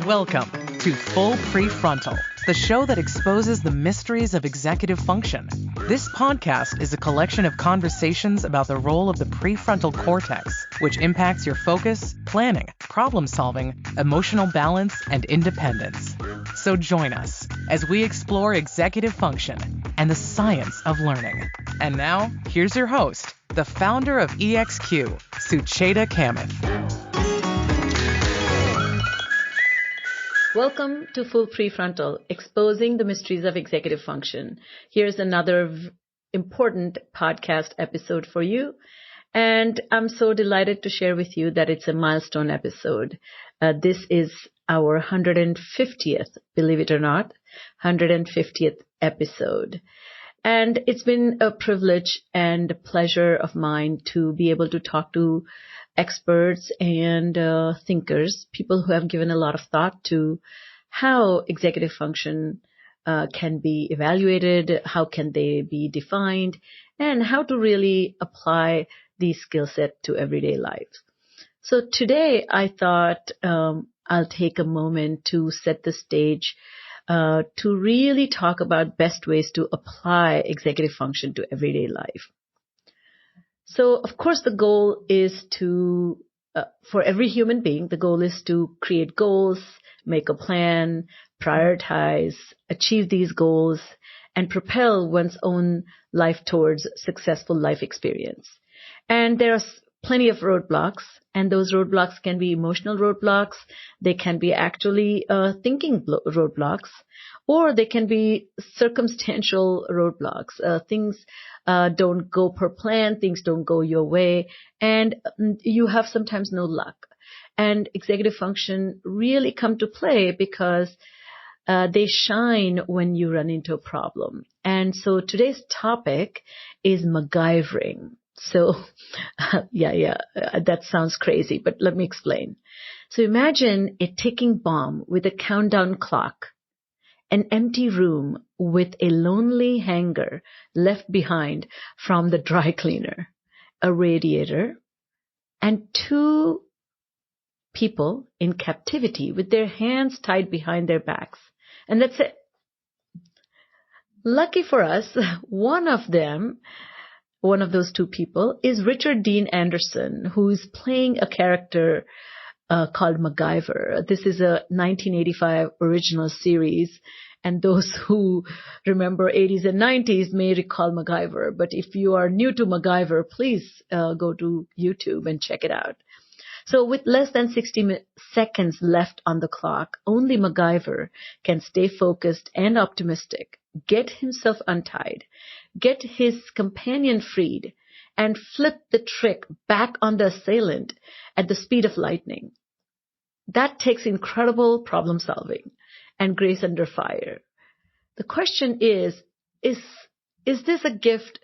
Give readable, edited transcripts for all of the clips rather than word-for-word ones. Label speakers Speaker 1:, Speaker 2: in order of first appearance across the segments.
Speaker 1: Welcome to Full PreFrontal, the show that exposes the mysteries of executive function. This podcast is a collection of conversations about the role of the prefrontal cortex, which impacts your focus, planning, problem-solving, emotional balance, and independence. So join us as we explore executive function and the science of learning. And now, here's your host, the founder of EXQ, Sucheta Kamath.
Speaker 2: Welcome to Full PreFrontal, exposing the mysteries of executive function. Here's another important podcast episode for you. And I'm so delighted to share with you that it's a milestone episode. This is our 150th, believe it or not, 150th episode. And it's been a privilege and a pleasure of mine to be able to talk to experts and thinkers, people who have given a lot of thought to how executive function can be evaluated, how can they be defined, and how to really apply these skill set to everyday life. So today I thought I'll take a moment to set the stage to really talk about best ways to apply executive function to everyday life. So, of course, the goal is to, for every human being, the goal is to create goals, make a plan, prioritize, achieve these goals, and propel one's own life towards successful life experience. And there are plenty of roadblocks, and those roadblocks can be emotional roadblocks, they can be actually thinking roadblocks, or they can be circumstantial roadblocks. Things don't go per plan, things don't go your way, and you have sometimes no luck. And executive function really come to play because they shine when you run into a problem. And so today's topic is MacGyvering. So, that sounds crazy, but let me explain. So imagine a ticking bomb with a countdown clock, an empty room with a lonely hanger left behind from the dry cleaner, a radiator, and two people in captivity with their hands tied behind their backs. And that's it. Lucky for us, one of those two people is Richard Dean Anderson, who's playing a character called MacGyver. This is a 1985 original series, and those who remember 80s and 90s may recall MacGyver. But if you are new to MacGyver, please go to YouTube and check it out. So with less than 60 seconds left on the clock, only MacGyver can stay focused and optimistic, get himself untied, get his companion freed, and flip the trick back on the assailant at the speed of lightning. That takes incredible problem solving and grace under fire. The question is this a gift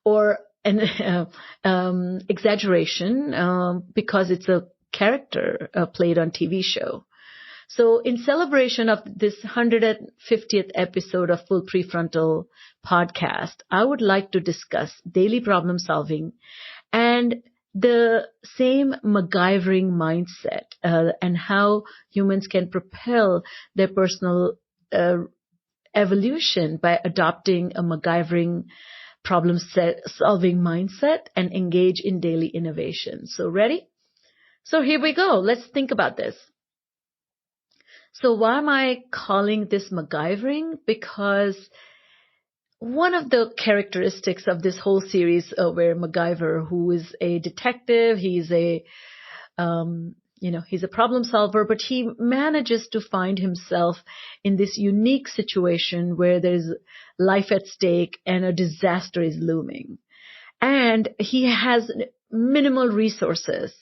Speaker 2: or an exaggeration because it's a character played on TV show? So in celebration of this 150th episode of Full PreFrontal Podcast, I would like to discuss daily problem solving and the same MacGyvering mindset and how humans can propel their personal evolution by adopting a MacGyvering problem-solving mindset and engage in daily innovation. So ready? So here we go. Let's think about this. So why am I calling this MacGyvering? Because one of the characteristics of this whole series where MacGyver, who is a detective, he's a problem solver, but he manages to find himself in this unique situation where there's life at stake and a disaster is looming. And he has minimal resources,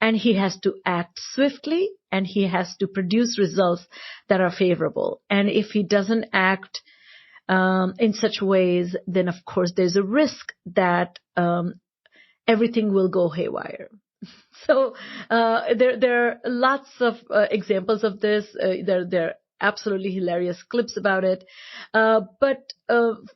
Speaker 2: and he has to act swiftly, and he has to produce results that are favorable. And if he doesn't act in such ways, then of course there's a risk that everything will go haywire. So there are lots of examples of this. There are absolutely hilarious clips about it. But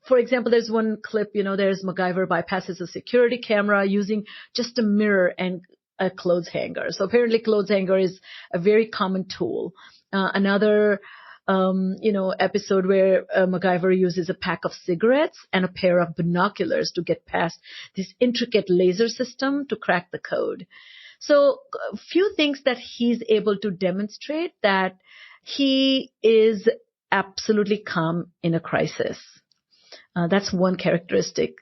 Speaker 2: for example, there's one clip, there's MacGyver bypasses a security camera using just a mirror and a clothes hanger. So apparently clothes hanger is a very common tool Another episode where MacGyver uses a pack of cigarettes and a pair of binoculars to get past this intricate laser system to crack the code. So a few things that he's able to demonstrate: that he is absolutely calm in a crisis. That's one characteristic.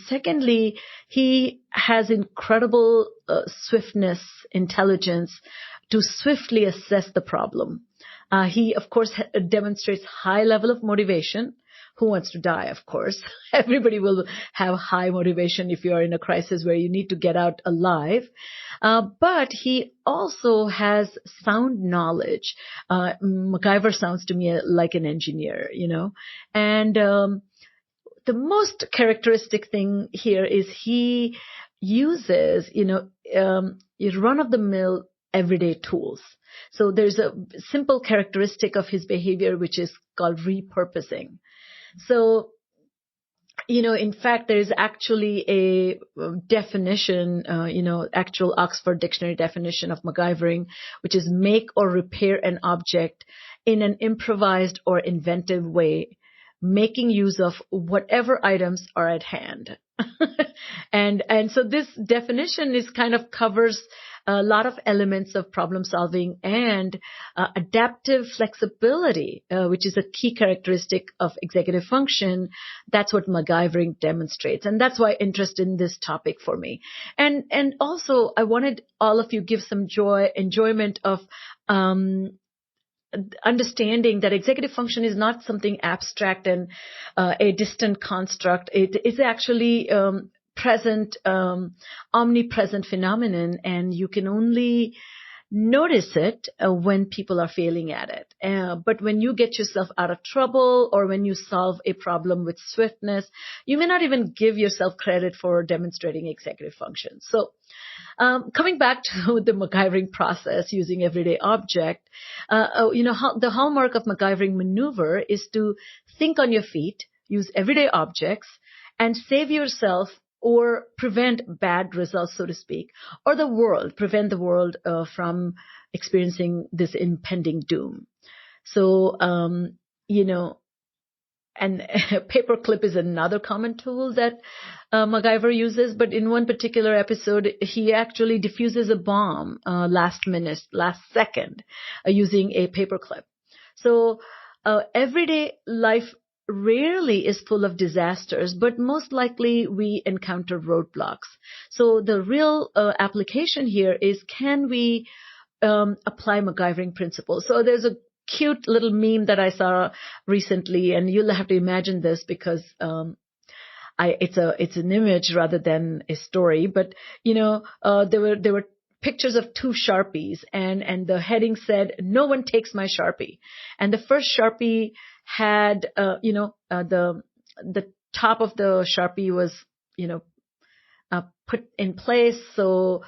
Speaker 2: Secondly, he has incredible swiftness, intelligence to swiftly assess the problem. He, of course, demonstrates high level of motivation. Who wants to die, of course? Everybody will have high motivation if you are in a crisis where you need to get out alive. But he also has sound knowledge. MacGyver sounds to me like an engineer, And the most characteristic thing here is he uses, run-of-the-mill everyday tools. So there's a simple characteristic of his behavior, which is called repurposing. So, in fact, there is actually a definition, actual Oxford Dictionary definition of MacGyvering, which is make or repair an object in an improvised or inventive way, making use of whatever items are at hand. And so this definition covers a lot of elements of problem solving and adaptive flexibility, which is a key characteristic of executive function. That's what MacGyvering demonstrates. And that's why interest in this topic for me. And also I wanted all of you give some enjoyment of, understanding that executive function is not something abstract and a distant construct. It is actually present, omnipresent phenomenon, and you can only notice it when people are failing at it. But when you get yourself out of trouble or when you solve a problem with swiftness, you may not even give yourself credit for demonstrating executive function. So coming back to the MacGyvering process using everyday object, the hallmark of MacGyvering maneuver is to think on your feet, use everyday objects, and save yourself or prevent bad results, so to speak, or prevent the world from experiencing this impending doom. So, and paperclip is another common tool that MacGyver uses, but in one particular episode, he actually diffuses a bomb last second, using a paperclip. So everyday life rarely is full of disasters, but most likely we encounter roadblocks. So the real application here is, can we apply MacGyvering principles? So there's a cute little meme that I saw recently, and you'll have to imagine this because it's an image rather than a story. But there were pictures of two Sharpies, and the heading said, "No one takes my Sharpie." And the first Sharpie had, the top of the Sharpie was, put in place. So,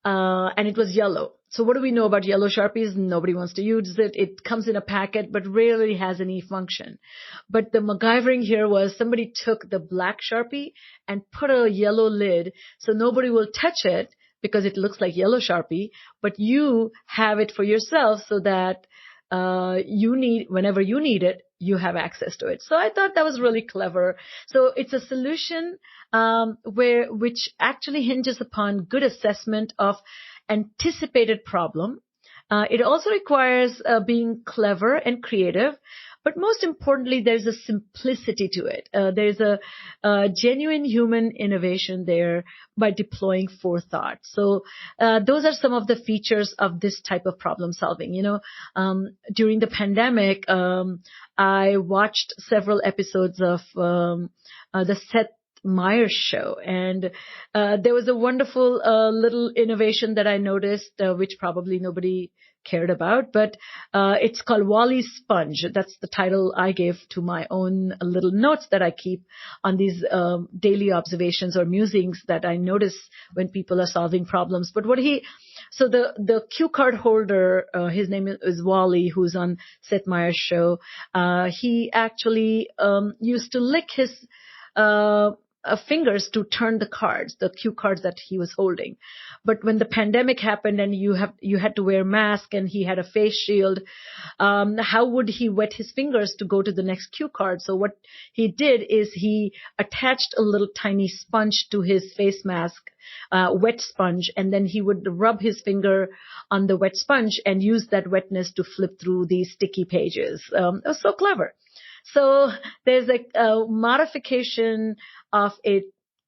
Speaker 2: and it was yellow. So what do we know about yellow Sharpies? Nobody wants to use it. It comes in a packet, but rarely has any function. But the MacGyvering here was somebody took the black Sharpie and put a yellow lid so nobody will touch it because it looks like yellow Sharpie, but you have it for yourself so that whenever you need it, you have access to it. So I thought that was really clever. So it's a solution which actually hinges upon good assessment of anticipated problem. It also requires being clever and creative, but most importantly, there's a simplicity to it. There's a genuine human innovation there by deploying forethought. So those are some of the features of this type of problem solving. During the pandemic, I watched several episodes of the Seth Meyers show, and there was a wonderful little innovation that I noticed, which probably nobody cared about, but it's called Wally's Sponge. That's the title I gave to my own little notes that I keep on these daily observations or musings that I notice when people are solving problems. But so the cue card holder, his name is Wally, who's on Seth Meyers' show. He actually used to lick his fingers to turn the cards, the cue cards that he was holding. But when the pandemic happened and you had to wear a mask and he had a face shield, how would he wet his fingers to go to the next cue card? So what he did is he attached a little tiny sponge to his face mask, wet sponge, and then he would rub his finger on the wet sponge and use that wetness to flip through these sticky pages. It was so clever. So there's a modification of a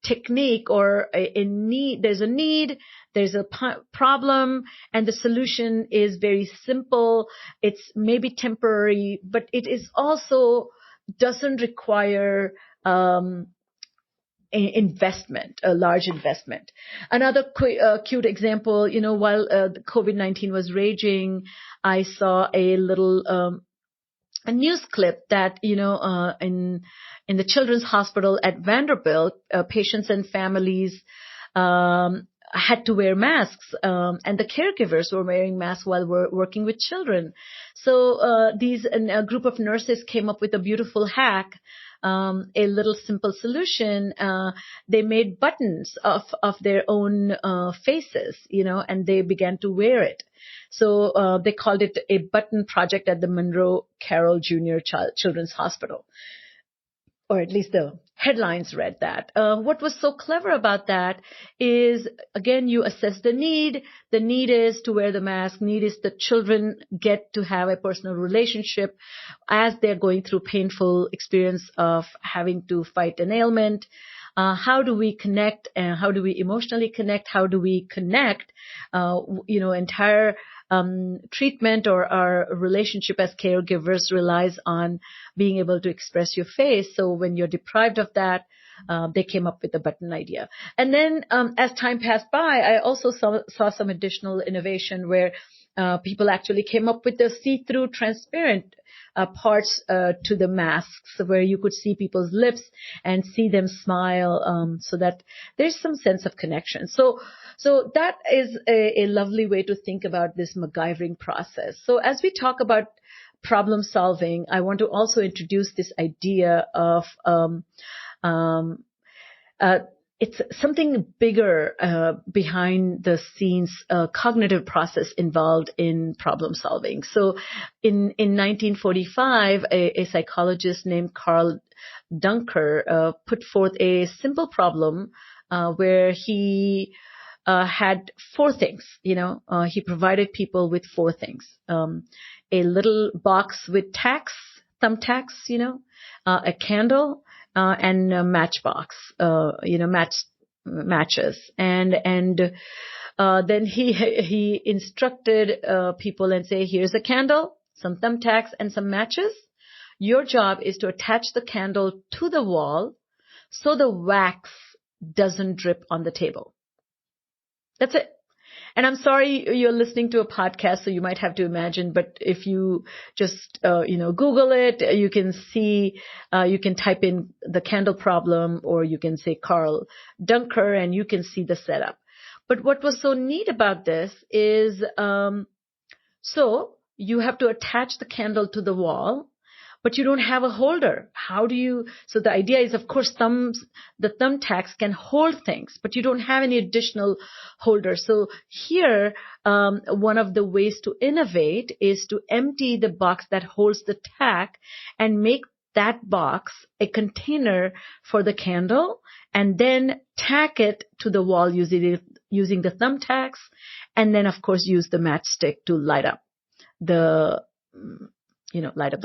Speaker 2: technique or a need. There's a need, there's a problem, and the solution is very simple. It's maybe temporary, but it is also doesn't require investment, a large investment. Another cute example, while the COVID-19 was raging, I saw a little a news clip that, in the Children's Hospital at Vanderbilt, patients and families had to wear masks, and the caregivers were wearing masks while working with children. So a group of nurses came up with a beautiful hack, a little simple solution. They made buttons of their own faces, and they began to wear it. So they called it a button project at the Monroe Carroll Jr. Children's Hospital. Or at least the headlines read that. What was so clever about that is, again, you assess the need. The need is to wear the mask. Need is the children get to have a personal relationship as they're going through painful experience of having to fight an ailment. How do we connect, and how do we emotionally connect? How do we connect, entire treatment or our relationship as caregivers relies on being able to express your face. So when you're deprived of that, they came up with the button idea. And then as time passed by, I also saw some additional innovation where people actually came up with the see-through transparent parts to the masks where you could see people's lips and see them smile, so that there's some sense of connection. So that is a lovely way to think about this MacGyvering process. So as we talk about problem solving, I want to also introduce this idea of it's something bigger behind the scenes cognitive process involved in problem solving. So in 1945, a psychologist named Carl Duncker put forth a simple problem where he had four things. He provided people with four things. A little box with tacks, thumbtacks, a candle, and a matchbox, matches. And then he instructed people and say, here's a candle, some thumbtacks, and some matches. Your job is to attach the candle to the wall so the wax doesn't drip on the table. That's it. And I'm sorry you're listening to a podcast, so you might have to imagine, but if you just, Google it, you can see, you can type in the candle problem, or you can say Carl Duncker, and you can see the setup. But what was so neat about this is, so you have to attach the candle to the wall, but you don't have a holder. How do you, so the idea is, of course, the thumbtacks can hold things, but you don't have any additional holder. So here, one of the ways to innovate is to empty the box that holds the tack and make that box a container for the candle, and then tack it to the wall using the thumbtacks, and then, of course, use the matchstick to light up the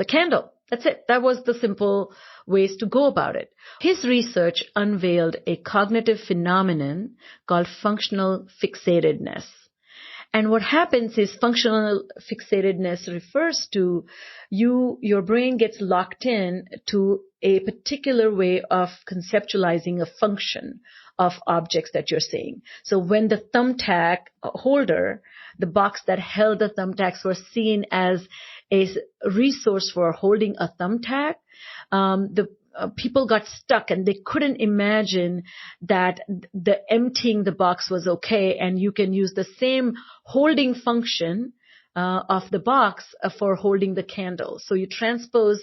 Speaker 2: candle. That's it. That was the simple ways to go about it. His research unveiled a cognitive phenomenon called functional fixatedness. And what happens is functional fixatedness refers to your brain gets locked in to a particular way of conceptualizing a function of objects that you're seeing. So when the thumbtack holder, the box that held the thumbtacks, were seen as a resource for holding a thumbtack, the people got stuck and they couldn't imagine that the emptying the box was okay, and you can use the same holding function of the box for holding the candle. So you transpose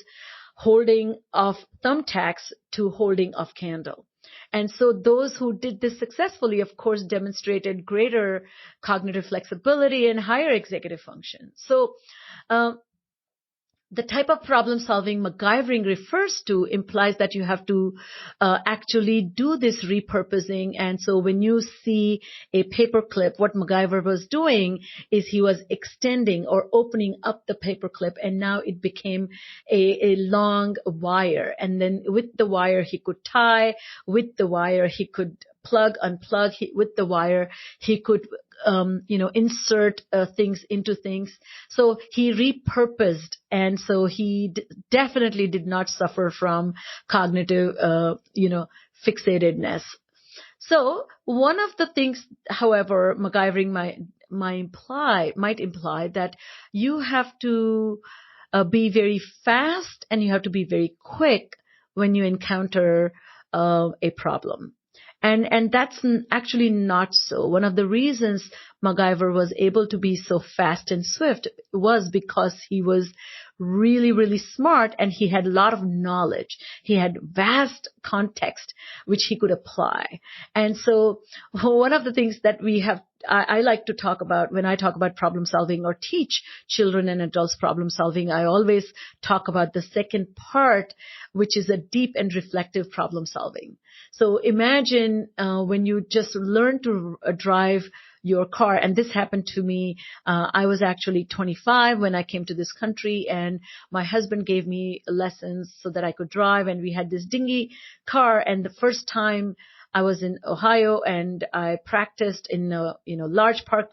Speaker 2: holding of thumbtacks to holding of candle. And so those who did this successfully, of course, demonstrated greater cognitive flexibility and higher executive function. So the type of problem solving MacGyvering refers to implies that you have to actually do this repurposing. And so when you see a paperclip, what MacGyver was doing is he was extending or opening up the paperclip, and now it became a long wire. And then with the wire, he could tie. With the wire, he could plug, unplug. With the wire, he could insert things into things. So he repurposed, and so he definitely did not suffer from cognitive, fixatedness. So one of the things, however, MacGyvering might imply that you have to be very fast and you have to be very quick when you encounter a problem. And that's actually not so. One of the reasons MacGyver was able to be so fast and swift was because he was really, really smart, and he had a lot of knowledge. He had vast context which he could apply. And so one of the things that I like to talk about when I talk about problem solving or teach children and adults problem solving, I always talk about the second part, which is a deep and reflective problem solving. So imagine when you just learn to drive your car, and this happened to me. I was actually 25 when I came to this country, and my husband gave me lessons so that I could drive, and we had this dingy car, and the first time I was in Ohio, and I practiced in a large park,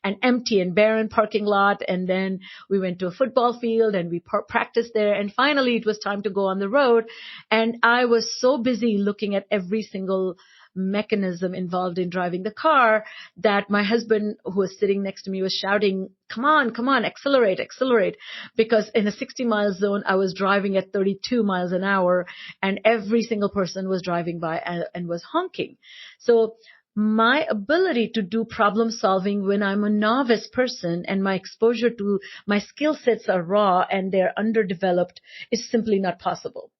Speaker 2: an empty and barren parking lot, and then we went to a football field and we practiced there, and finally it was time to go on the road, and I was so busy looking at every single mechanism involved in driving the car that my husband, who was sitting next to me, was shouting, come on, accelerate, because in a 60 mile zone, I was driving at 32 miles an hour, and every single person was driving by and was honking. So my ability to do problem solving when I'm a novice person and my exposure to my skill sets are raw and they're underdeveloped is simply not possible.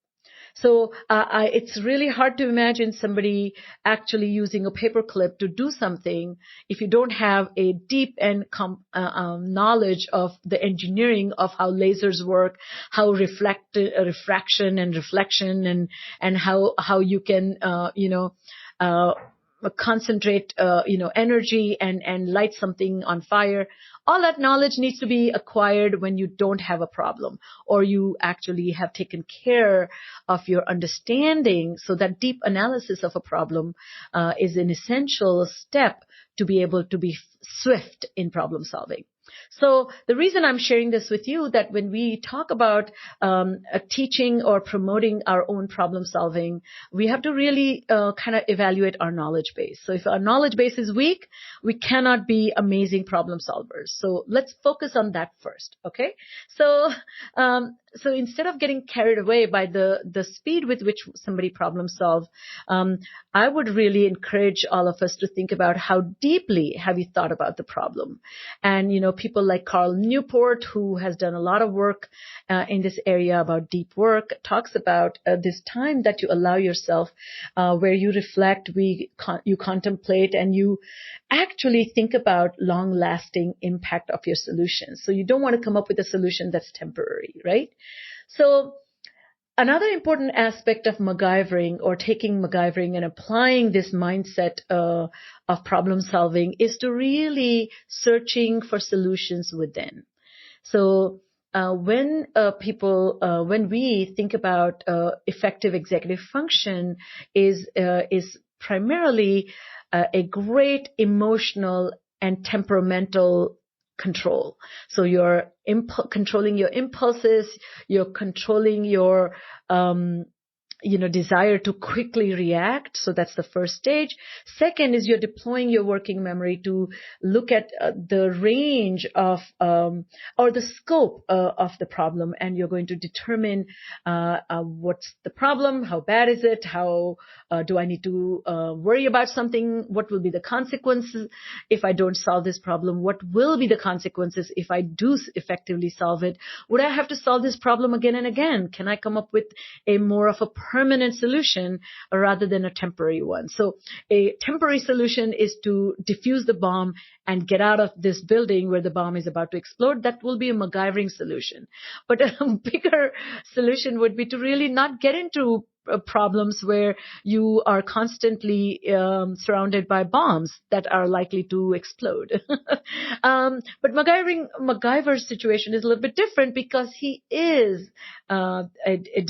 Speaker 2: So it's really hard to imagine somebody actually using a paperclip to do something if you don't have a deep and knowledge of the engineering of how lasers work, how refraction and reflection, and how you can concentrate energy and light something on fire. All that knowledge needs to be acquired when you don't have a problem, or you actually have taken care of your understanding. So that deep analysis of a problem is an essential step to be able to be swift in problem solving. So the reason I'm sharing this with you, that when we talk about teaching or promoting our own problem solving, we have to really kind of evaluate our knowledge base. So if our knowledge base is weak, we cannot be amazing problem solvers. So let's focus on that first, okay? So instead of getting carried away by the speed with which somebody problem solves, I would really encourage all of us to think about how deeply have you thought about the problem. And, people like Carl Newport, who has done a lot of work in this area about deep work, talks about this time that you allow yourself where you reflect, you contemplate, and you actually think about long-lasting impact of your solution. So you don't want to come up with a solution that's temporary, right? So another important aspect of MacGyvering, or taking MacGyvering and applying this mindset of problem solving, is to really searching for solutions within. So when we think about effective executive function, is primarily a great emotional and temperamental control. So you're controlling your impulses, you're controlling your desire to quickly react. So that's the first stage. Second is you're deploying your working memory to look at the range of or the scope of the problem, and you're going to determine what's the problem, how bad is it, how do I need to worry about something, what will be the consequences if I don't solve this problem, what will be the consequences if I do effectively solve it, would I have to solve this problem again and again, can I come up with a more of a permanent solution rather than a temporary one. So a temporary solution is to defuse the bomb and get out of this building where the bomb is about to explode. That will be a MacGyvering solution. But a bigger solution would be to really not get into problems where you are constantly surrounded by bombs that are likely to explode. But MacGyver's situation is a little bit different because he is a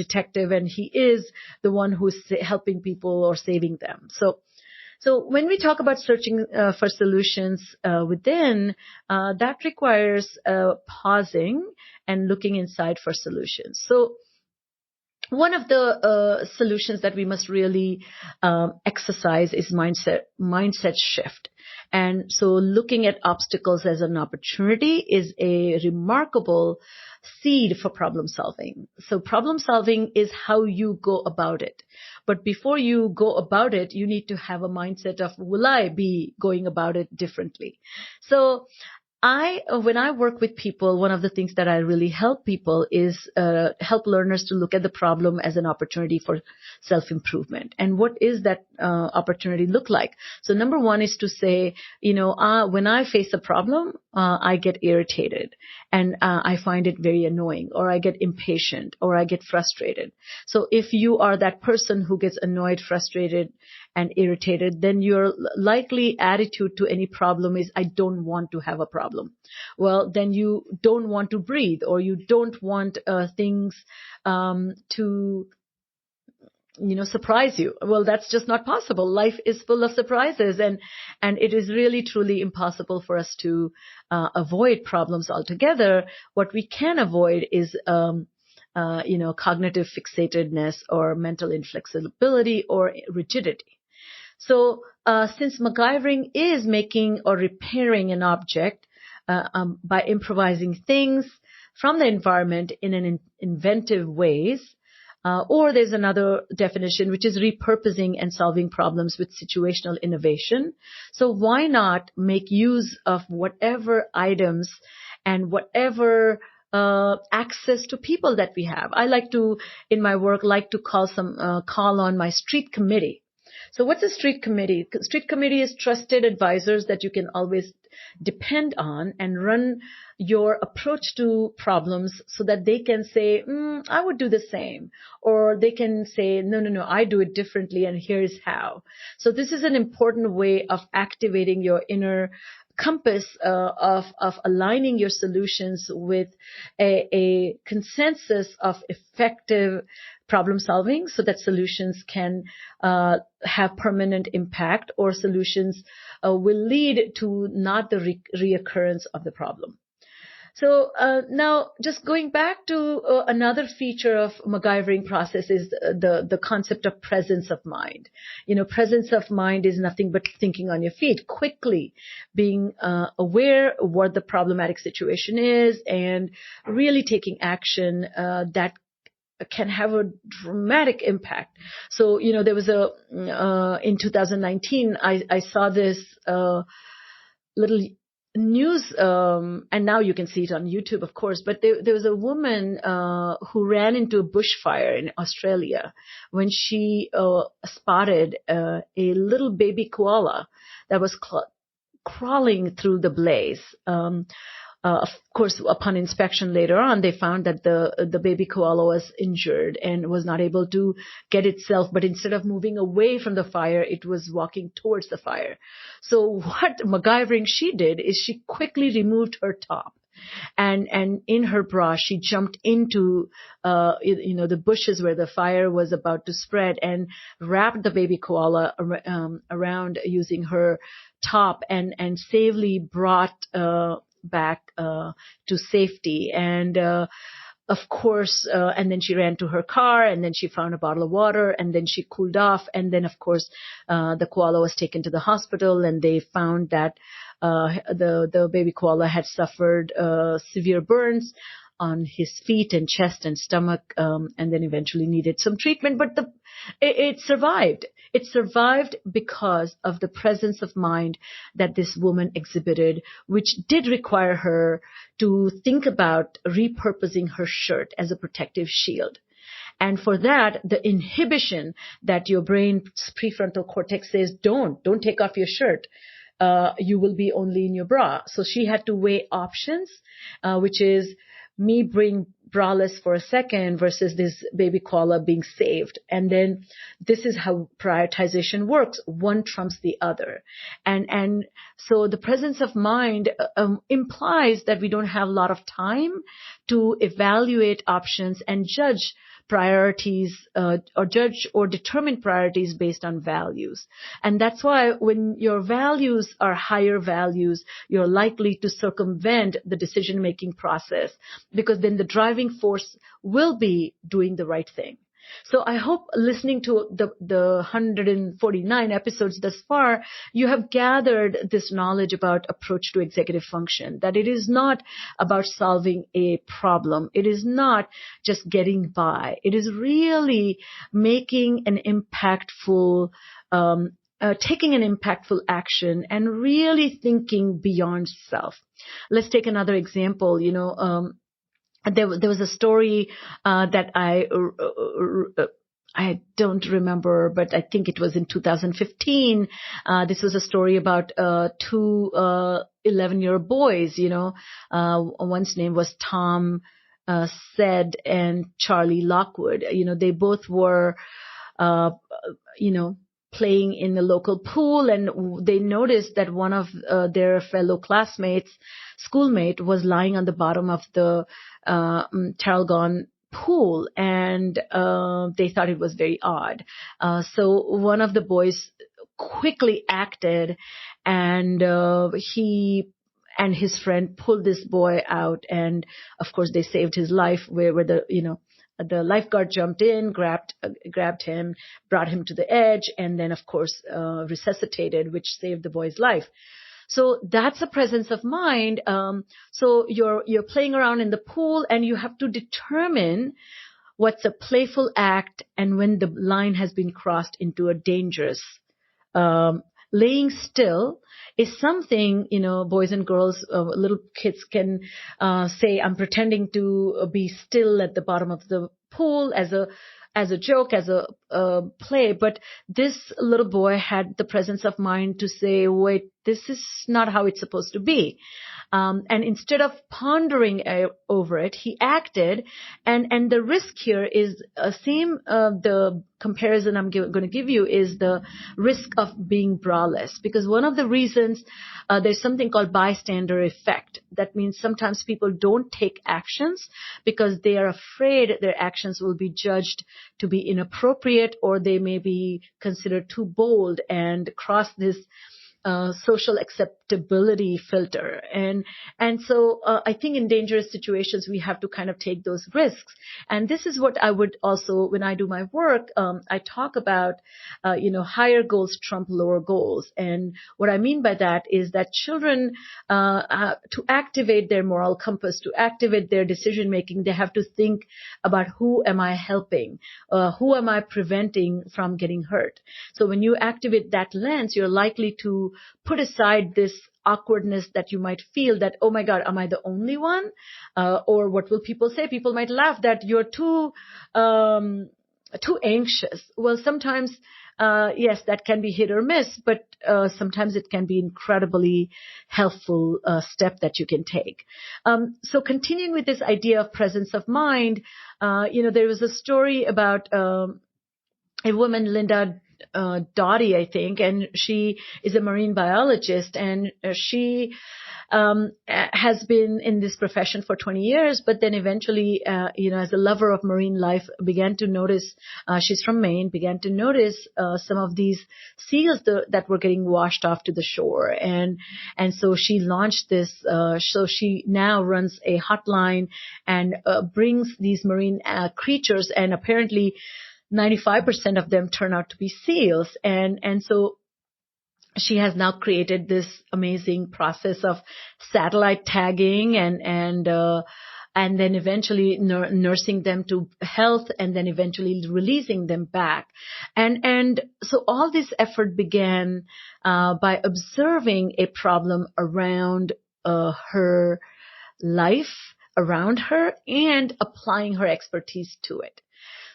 Speaker 2: detective and he is the one who's helping people or saving them. So when we talk about searching for solutions within, that requires pausing and looking inside for solutions. So one of the solutions that we must really exercise is mindset shift. And so looking at obstacles as an opportunity is a remarkable seed for problem solving. So problem solving is how you go about it. But before you go about it, you need to have a mindset of, will I be going about it differently? So when I work with people, one of the things that I really help people is help learners to look at the problem as an opportunity for self-improvement. And what is that opportunity look like? So number one is to say, when I face a problem, I get irritated and I find it very annoying, or I get impatient, or I get frustrated. So if you are that person who gets annoyed, frustrated, and irritated, then your likely attitude to any problem is, I don't want to have a problem. Well, then you don't want to breathe, or you don't want things to surprise you. Well, that's just not possible. Life is full of surprises, and it is really truly impossible for us to avoid problems altogether. What we can avoid is cognitive fixatedness or mental inflexibility or rigidity. So since MacGyvering is making or repairing an object by improvising things from the environment in an inventive ways, or there's another definition, which is repurposing and solving problems with situational innovation. So why not make use of whatever items and whatever access to people that we have? I like to, in my work, call on my street committee. So what's a street committee? Street committee is trusted advisors that you can always depend on and run your approach to problems so that they can say, I would do the same. Or they can say, no, I do it differently and here's how. So this is an important way of activating your inner compass of aligning your solutions with a consensus of effective problem solving, so that solutions can have permanent impact, or solutions will lead to not the reoccurrence of the problem. So now, just going back to another feature of MacGyvering process is the concept of presence of mind. Presence of mind is nothing but thinking on your feet, quickly being aware of what the problematic situation is, and really taking action that can have a dramatic impact. So, there was in 2019, I saw this little news, and now you can see it on YouTube, of course, but there was a woman who ran into a bushfire in Australia when she spotted a little baby koala that was crawling through the blaze. Of course, upon inspection later on, they found that the baby koala was injured and was not able to get itself, but instead of moving away from the fire, it was walking towards the fire. So what MacGyvering she did is she quickly removed her top. And in her bra, she jumped into, the bushes where the fire was about to spread, and wrapped the baby koala around using her top, and safely brought back to safety. And of course, and then she ran to her car, and then she found a bottle of water, and then she cooled off, and then of course the koala was taken to the hospital, and they found that the baby koala had suffered severe burns on his feet and chest and stomach, and then eventually needed some treatment. But it survived. It survived because of the presence of mind that this woman exhibited, which did require her to think about repurposing her shirt as a protective shield. And for that, the inhibition that your brain's prefrontal cortex says, don't take off your shirt. You will be only in your bra. So she had to weigh options, which is me being braless for a second versus this baby koala being saved. And then this is how prioritization works. One trumps the other. And so the presence of mind implies that we don't have a lot of time to evaluate options and judge priorities or judge or determine priorities based on values. And that's why when your values are higher values, you're likely to circumvent the decision-making process, because then the driving force will be doing the right thing. So I hope listening to the 149 episodes thus far, you have gathered this knowledge about approach to executive function, that it is not about solving a problem. It is not just getting by. It is really making an impactful taking an impactful action and really thinking beyond self. Let's take another example. There was a story that I don't remember, but I think it was in 2015. This was a story about two 11-year-old boys. One's name was Tom Said and Charlie Lockwood. They both were, playing in the local pool, and they noticed that one of their fellow schoolmate, was lying on the bottom of the Tarragon pool, and they thought it was very odd. So one of the boys quickly acted, and he and his friend pulled this boy out, and of course they saved his life. Where the lifeguard jumped in, grabbed him, brought him to the edge, and then, of course, resuscitated, which saved the boy's life. So that's a presence of mind. So you're playing around in the pool, and you have to determine what's a playful act and when the line has been crossed into a dangerous. Laying still is something, boys and girls, little kids can say, I'm pretending to be still at the bottom of the pool as a joke, as a play. But this little boy had the presence of mind to say, wait, this is not how it's supposed to be. And instead of pondering over it, he acted. And the risk here is the comparison I'm going to give you is the risk of being braless. Because one of the reasons there's something called bystander effect. That means sometimes people don't take actions because they are afraid their actions will be judged to be inappropriate, or they may be considered too bold and cross this social acceptability filter. And so I think in dangerous situations, we have to kind of take those risks. And this is what I would also, when I do my work, I talk about, higher goals trump lower goals. And what I mean by that is that children, to activate their moral compass, to activate their decision making, they have to think about who am I helping? Who am I preventing from getting hurt? So when you activate that lens, you're likely to put aside this awkwardness that you might feel that, oh my God, am I the only one? Or what will people say? People might laugh that you're too anxious. Well, sometimes, yes, that can be hit or miss, but sometimes it can be incredibly helpful step that you can take. So continuing with this idea of presence of mind, there was a story about a woman, Linda Doughty, I think, and she is a marine biologist, and she has been in this profession for 20 years, but then eventually, as a lover of marine life, began to notice, she's from Maine, began to notice some of these seals that were getting washed off to the shore. And so she launched this, so she now runs a hotline and brings these marine creatures, and apparently 95% of them turn out to be seals. And so she has now created this amazing process of satellite tagging and then eventually nursing them to health, and then eventually releasing them back. And so all this effort began by observing a problem around her life, around her, and applying her expertise to it.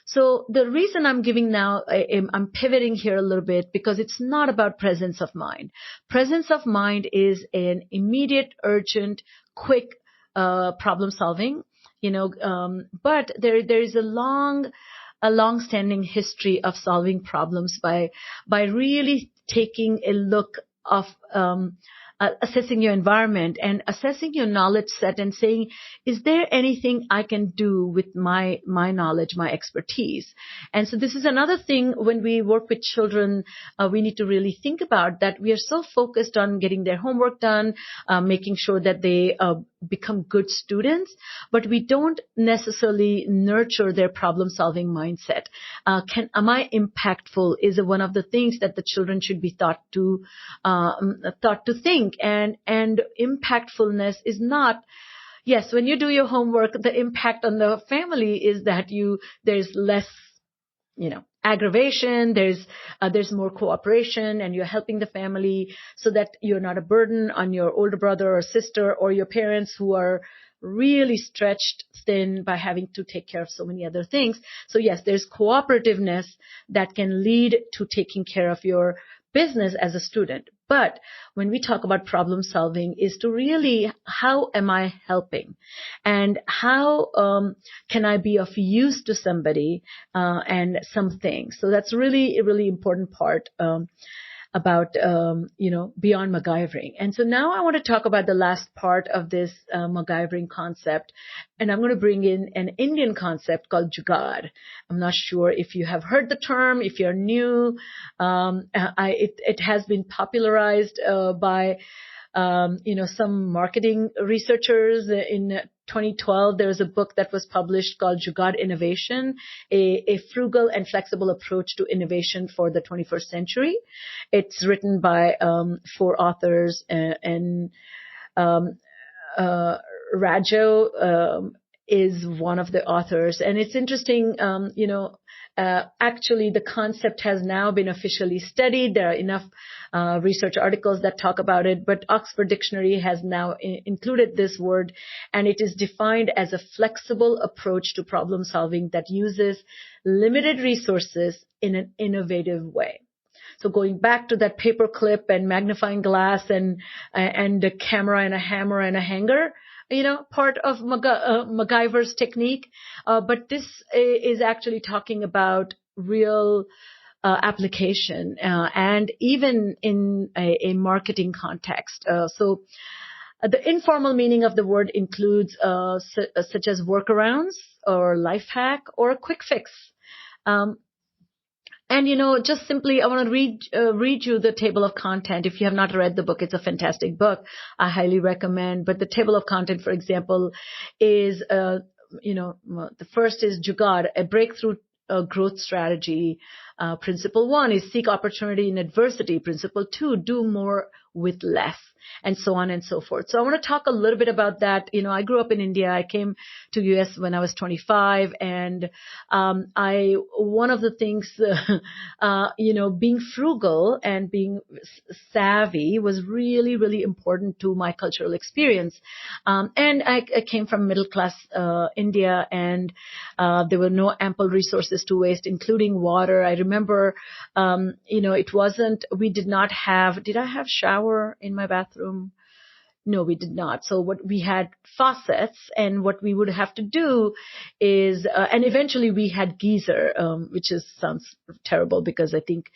Speaker 2: So the reason I'm giving now, I'm pivoting here a little bit because it's not about presence of mind. Presence of mind is an immediate, urgent, quick problem solving, but there is a long-standing history of solving problems by really taking a look of assessing your environment and assessing your knowledge set and saying, is there anything I can do with my knowledge, my expertise? And so this is another thing when we work with children, we need to really think about that. We are so focused on getting their homework done, making sure that they become good students, but we don't necessarily nurture their problem-solving mindset. Am I impactful is one of the things that the children should be taught to think. And impactfulness is not, yes, when you do your homework, the impact on the family is that there's less, aggravation, there's more cooperation, and you're helping the family so that you're not a burden on your older brother or sister or your parents who are really stretched thin by having to take care of so many other things. So yes, there's cooperativeness that can lead to taking care of your business as a student. But when we talk about problem solving is to really, how am I helping? And how can I be of use to somebody and something? So that's really a really important part about, beyond MacGyvering. And so now I want to talk about the last part of this MacGyvering concept. And I'm going to bring in an Indian concept called Jugaad. I'm not sure if you have heard the term, if you're new. It has been popularized by some marketing researchers. In 2012, there was a book that was published called Jugaad Innovation, a frugal and flexible approach to innovation for the 21st century. It's written by 4 authors, and Rajo is one of the authors. And it's interesting, actually the concept has now been officially studied. There are enough research articles that talk about it, but Oxford Dictionary has now included this word, and it is defined as a flexible approach to problem solving that uses limited resources in an innovative way. So going back to that paperclip and magnifying glass and a camera and a hammer and a hanger, part of MacGyver's technique. But this is actually talking about real application and even in a marketing context. So the informal meaning of the word includes such as workarounds or life hack or a quick fix. And, just simply, I want to read you the table of content. If you have not read the book, it's a fantastic book. I highly recommend. But the table of content, for example, is, the first is Jugaad, a breakthrough growth strategy. Principle 1 is seek opportunity in adversity. Principle 2, do more with less, and so on and so forth. So I want to talk a little bit about that. I grew up in India. I came to US when I was 25, and one of the things, being frugal and being savvy was really, really important to my cultural experience. And I came from middle class India, and there were no ample resources to waste, including water. I remember, did I have shower in my bathroom? No, we did not. So what we had faucets, and what we would have to do is, and eventually we had geyser, which sounds terrible because I think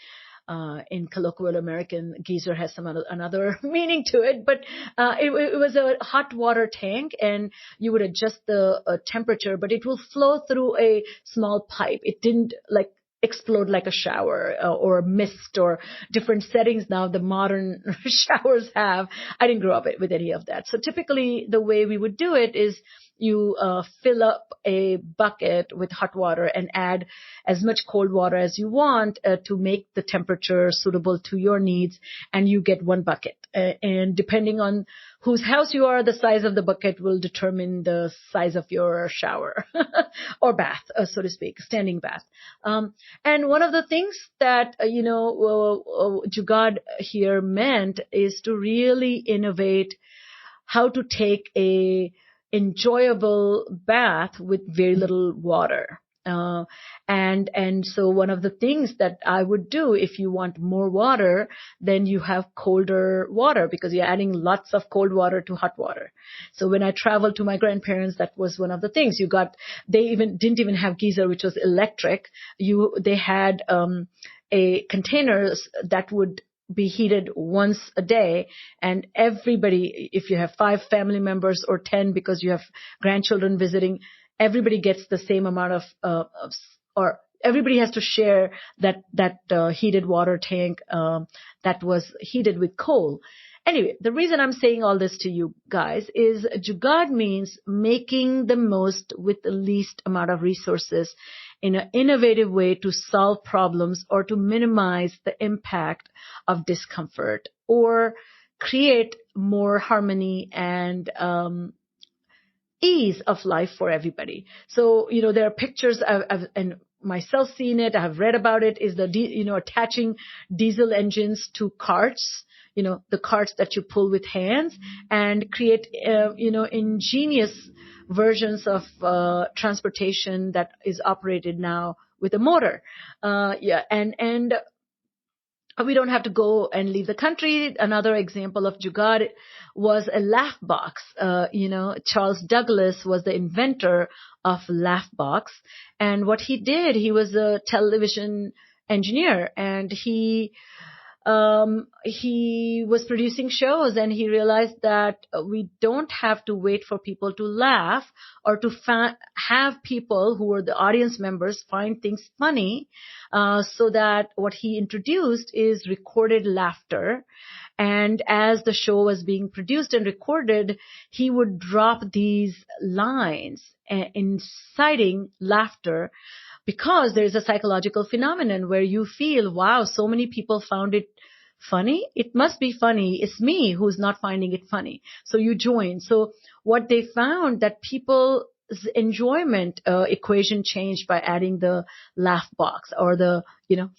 Speaker 2: in colloquial American, geyser has another meaning to it, but it was a hot water tank, and you would adjust the temperature, but it will flow through a small pipe. It didn't explode like a shower or a mist or different settings now the modern showers have. I didn't grow up with any of that. So typically the way we would do it is you fill up a bucket with hot water and add as much cold water as you want to make the temperature suitable to your needs, and you get 1 bucket. And depending on whose house you are, the size of the bucket will determine the size of your shower or bath, so to speak, standing bath. And one of the things that, Jugaad here meant is to really innovate how to take a enjoyable bath with very little water. And so one of the things that I would do, if you want more water, then you have colder water because you're adding lots of cold water to hot water. So when I traveled to my grandparents, that was one of the things they didn't even have geyser, which was electric. They had a containers that would be heated once a day, and everybody, if you have 5 family members or 10 because you have grandchildren visiting, everybody gets the same amount or everybody has to share that heated water tank that was heated with coal. Anyway, the reason I'm saying all this to you guys is Jugaad means making the most with the least amount of resources in an innovative way to solve problems or to minimize the impact of discomfort or create more harmony and ease of life for everybody. So, there are pictures and myself seen it, I've read about it, is attaching diesel engines to carts, the carts that you pull with hands and create, ingenious versions of transportation that is operated now with a motor. And we don't have to go and leave the country. Another example of Jugaad was a laugh box. Charles Douglas was the inventor of laugh box. And what he did, he was a television engineer, and he was producing shows, and he realized that we don't have to wait for people to laugh or to have people who were the audience members find things funny. So that what he introduced is recorded laughter. And as the show was being produced and recorded, he would drop these lines inciting laughter, because there's a psychological phenomenon where you feel, wow, so many people found it funny. It must be funny. It's me who's not finding it funny. So you join. So what they found, that people's enjoyment equation changed by adding the laugh box or the,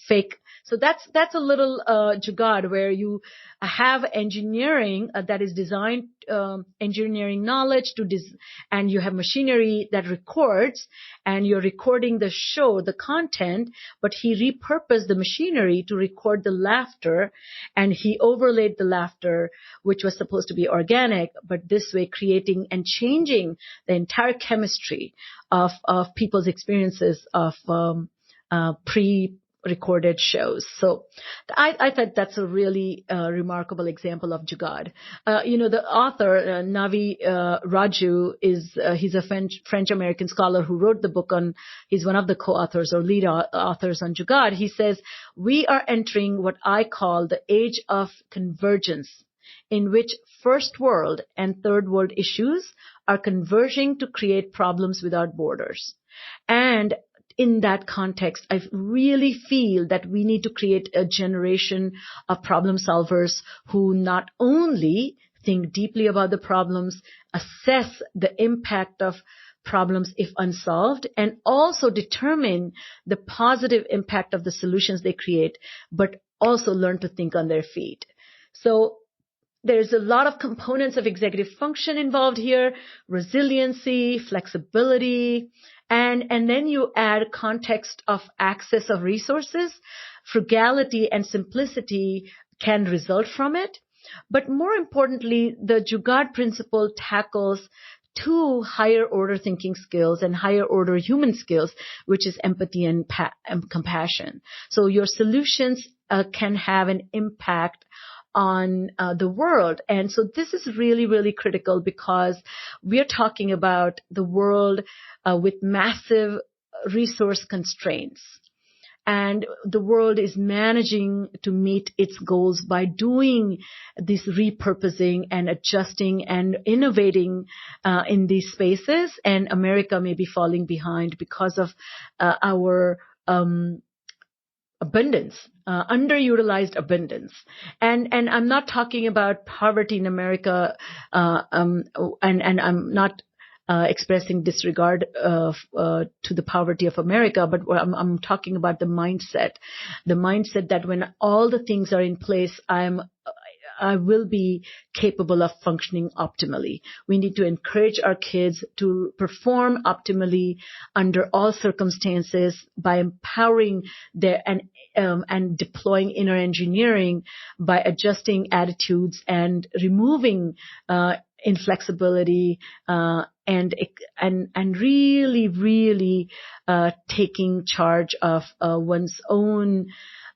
Speaker 2: fake. So that's a little Jugaad, where you have engineering that is designed, engineering knowledge and you have machinery that records, and you're recording the show, the content, but he repurposed the machinery to record the laughter, and he overlaid the laughter, which was supposed to be organic, but this way creating and changing the entire chemistry of people's experiences of pre-recorded shows. So I thought that's a really remarkable example of Jugaad. The author, Navi Raju, he's a French-American scholar who wrote the book he's one of the co-authors or lead authors on Jugaad. He says, we are entering what I call the age of convergence, in which first world and third world issues are converging to create problems without borders. And in that context, I really feel that we need to create a generation of problem solvers who not only think deeply about the problems, assess the impact of problems if unsolved, and also determine the positive impact of the solutions they create, but also learn to think on their feet. So there's a lot of components of executive function involved here: resiliency, flexibility, and then you add context of access of resources. Frugality and simplicity can result from it. But more importantly, the Jugaad principle tackles 2 higher order thinking skills and higher order human skills, which is empathy and compassion. So your solutions can have an impact on the world. And so this is really, really critical, because we're talking about the world with massive resource constraints. And the world is managing to meet its goals by doing this repurposing and adjusting and innovating in these spaces. And America may be falling behind because of our abundance, underutilized abundance. And I'm not talking about poverty in America, and I'm not expressing disregard to the poverty of America, but I'm talking about the mindset that when all the things are in place, I'm will be capable of functioning optimally. We need to encourage our kids to perform optimally under all circumstances by empowering their and deploying inner engineering by adjusting attitudes and removing inflexibility and really taking charge of one's own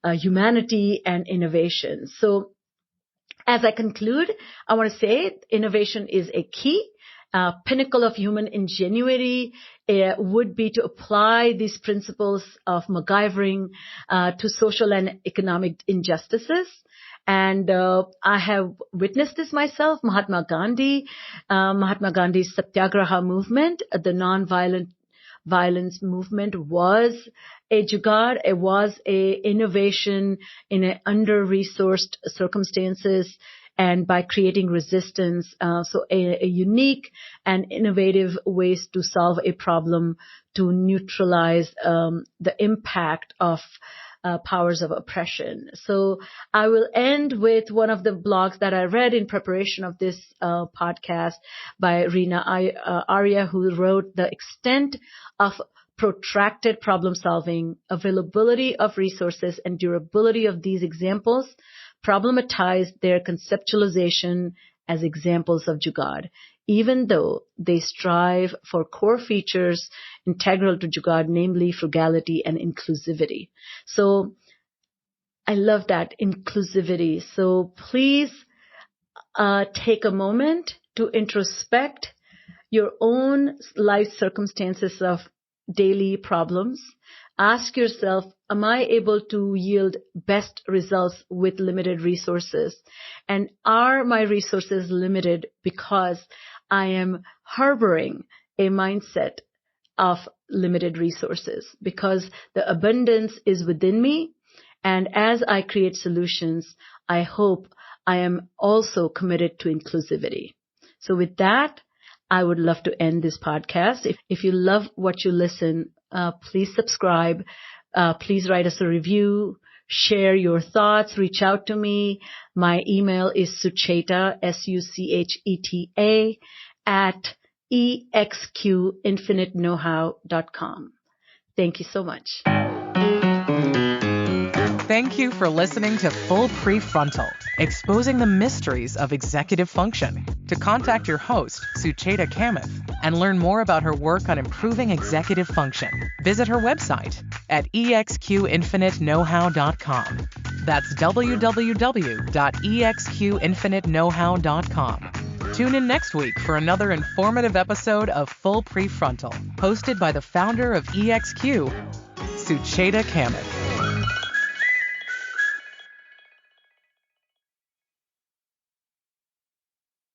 Speaker 2: humanity and innovation. So as I conclude, I want to say innovation is a key. Pinnacle of human ingenuity would be to apply these principles of MacGyvering to social and economic injustices. And I have witnessed this myself. Mahatma Gandhi's Satyagraha movement, the non-violent violence movement, was a Jugaad. It was a innovation in a under-resourced circumstances, and by creating resistance, so a unique and innovative ways to solve a problem to neutralize the impact of powers of oppression. So I will end with one of the blogs that I read in preparation of this podcast by Reena Arya, who wrote The Extent of Protracted Problem Solving, Availability of Resources, and Durability of These Examples Problematize Their Conceptualization as Examples of Jugaad, even though they strive for core features integral to Jugaad, namely frugality and inclusivity. So I love that, inclusivity. So please take a moment to introspect your own life circumstances of daily problems. Ask yourself, am I able to yield best results with limited resources? And are my resources limited because I am harboring a mindset of limited resources? Because the abundance is within me. And as I create solutions, I hope I am also committed to inclusivity. So with that, I would love to end this podcast. If you love what you listen, please subscribe. Please write us a review. Share your thoughts. Reach out to me. My email is Sucheta, Sucheta, at exqinfiniteknowhow.com. Thank you so much.
Speaker 1: Thank you for listening to Full PreFrontal, exposing the mysteries of executive function. To contact your host, Sucheta Kamath, and learn more about her work on improving executive function, visit her website at exqinfiniteknowhow.com. That's www.exqinfiniteknowhow.com. Tune in next week for another informative episode of Full PreFrontal, hosted by the founder of EXQ, Sucheta Kamath.